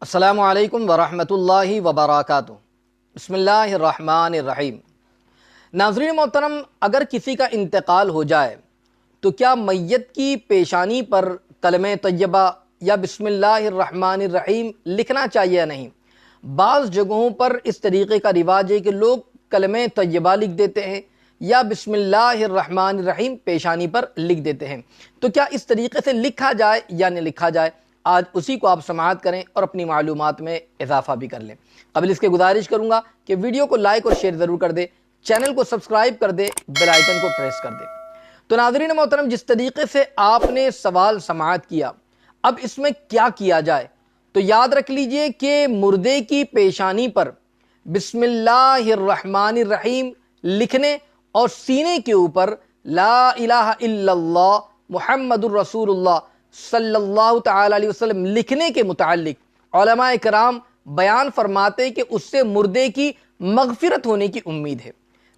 السلام علیکم ورحمۃ اللہ وبرکاتہ۔ بسم اللہ الرحمن الرحیم۔ ناظرین محترم، اگر کسی کا انتقال ہو جائے تو کیا میت کی پیشانی پر کلمہ طیبہ یا بسم اللہ الرحمن الرحیم لکھنا چاہیے یا نہیں؟ بعض جگہوں پر اس طریقے کا رواج ہے کہ لوگ کلمہ طیبہ لکھ دیتے ہیں یا بسم اللہ الرحمن الرحیم پیشانی پر لکھ دیتے ہیں، تو کیا اس طریقے سے لکھا جائے یا نہ لکھا جائے؟ آج اسی کو آپ سماعت کریں اور اپنی معلومات میں اضافہ بھی کر لیں۔ قبل اس کے گزارش کروں گا کہ ویڈیو کو لائک اور شیئر ضرور کر دے، چینل کو سبسکرائب کر دے، بیل آئیکن کو پریس کر دے۔ تو ناظرین محترم، جس طریقے سے آپ نے سوال سماعت کیا، اب اس میں کیا کیا جائے؟ تو یاد رکھ لیجئے کہ مردے کی پیشانی پر بسم اللہ الرحمن الرحیم لکھنے اور سینے کے اوپر لا الہ الا اللہ محمد الرسول اللہ صلی اللہ تعالی علیہ وسلم لکھنے کے متعلق علماء کرام بیان فرماتے ہیں کہ اس سے مردے کی مغفرت ہونے کی امید ہے،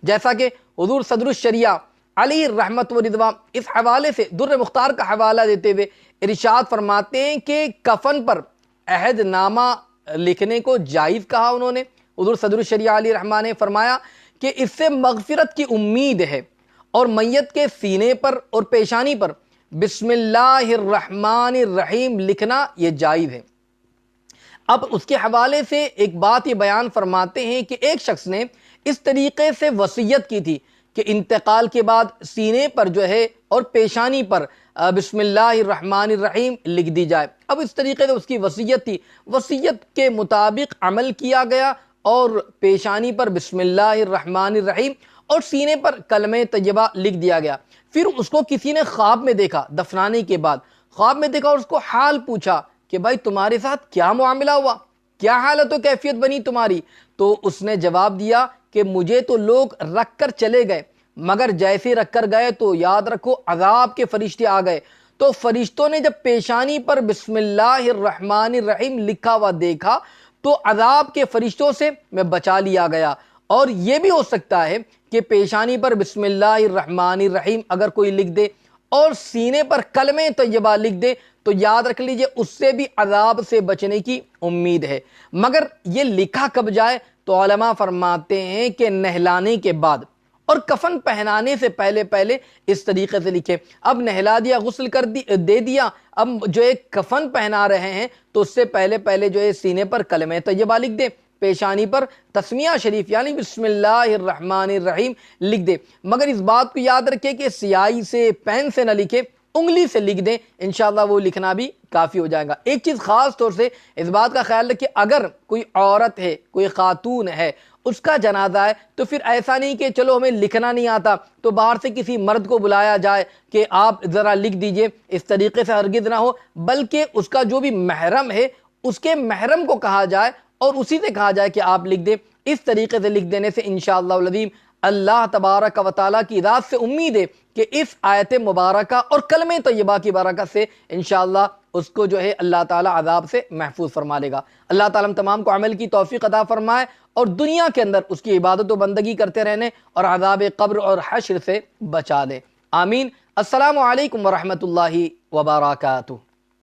جیسا کہ حضور صدر الشریعہ علی رحمت و رضوان اس حوالے سے در مختار کا حوالہ دیتے ہوئے ارشاد فرماتے ہیں کہ کفن پر عہد نامہ لکھنے کو جائز کہا انہوں نے۔ حضور صدر الشریعہ علی رحمہ نے فرمایا کہ اس سے مغفرت کی امید ہے، اور میت کے سینے پر اور پیشانی پر بسم اللہ الرحمن الرحیم لکھنا یہ جائز ہے۔ اب اس کے حوالے سے ایک بات یہ بیان فرماتے ہیں کہ ایک شخص نے اس طریقے سے وصیت کی تھی کہ انتقال کے بعد سینے پر جو ہے اور پیشانی پر بسم اللہ الرحمن الرحیم لکھ دی جائے۔ اب اس طریقے سے اس کی وصیت تھی، وصیت کے مطابق عمل کیا گیا اور پیشانی پر بسم اللہ الرحمن الرحیم اور سینے پر کلمہ طیبہ لکھ دیا گیا۔ پھر اس کو کسی نے خواب میں دیکھا، دفنانے کے بعد خواب میں دیکھا اور اس کو حال پوچھا کہ بھائی تمہارے ساتھ کیا معاملہ ہوا، کیا حالت و کیفیت بنی تمہاری؟ تو اس نے جواب دیا کہ مجھے تو لوگ رکھ کر چلے گئے، مگر جیسے رکھ کر گئے تو یاد رکھو عذاب کے فرشتے آ گئے، تو فرشتوں نے جب پیشانی پر بسم اللہ الرحمن الرحیم لکھا ہوا دیکھا تو عذاب کے فرشتوں سے میں بچا لیا گیا۔ اور یہ بھی ہو سکتا ہے کہ پیشانی پر بسم اللہ الرحمن الرحیم اگر کوئی لکھ دے اور سینے پر کلمہ طیبہ لکھ دے تو یاد رکھ لیجئے اس سے بھی عذاب سے بچنے کی امید ہے۔ مگر یہ لکھا کب جائے؟ تو علماء فرماتے ہیں کہ نہلانے کے بعد اور کفن پہنانے سے پہلے اس طریقے سے لکھے۔ اب نہلا دیا، غسل کر دے دیا، اب جو ایک کفن پہنا رہے ہیں تو اس سے پہلے جو ہے سینے پر کلمہ طیبہ لکھ دے، پیشانی پر تسمیہ شریف یعنی بسم اللہ الرحمن الرحیم لکھ دے۔ مگر اس بات کو یاد رکھے کہ سیاہی سے، پین سے نہ لکھے، انگلی سے لکھ دیں، انشاءاللہ وہ لکھنا بھی کافی ہو جائے گا۔ ایک چیز خاص طور سے اس بات کا خیال رکھیں، اگر کوئی عورت ہے، کوئی خاتون ہے، اس کا جنازہ ہے، تو پھر ایسا نہیں کہ چلو ہمیں لکھنا نہیں آتا تو باہر سے کسی مرد کو بلایا جائے کہ آپ ذرا لکھ دیجئے، اس طریقے سے ہرگز نہ ہو، بلکہ اس کا جو بھی محرم ہے اس کے محرم کو کہا جائے اور اسی سے کہا جائے کہ آپ لکھ دیں۔ اس طریقے سے لکھ دینے سے انشاءاللہ العظیم اللہ تبارک و تعالیٰ کی ذات سے امید ہے کہ اس آیت مبارکہ اور کلمہ طیبہ کی برکت سے انشاءاللہ اس کو جو ہے اللہ تعالیٰ عذاب سے محفوظ فرما لے گا۔ اللہ تعالیٰ ہم تمام کو عمل کی توفیق عطا فرمائے اور دنیا کے اندر اس کی عبادت و بندگی کرتے رہنے اور عذاب قبر اور حشر سے بچا دے، آمین۔ السلام علیکم ورحمۃ اللہ وبرکاتہ۔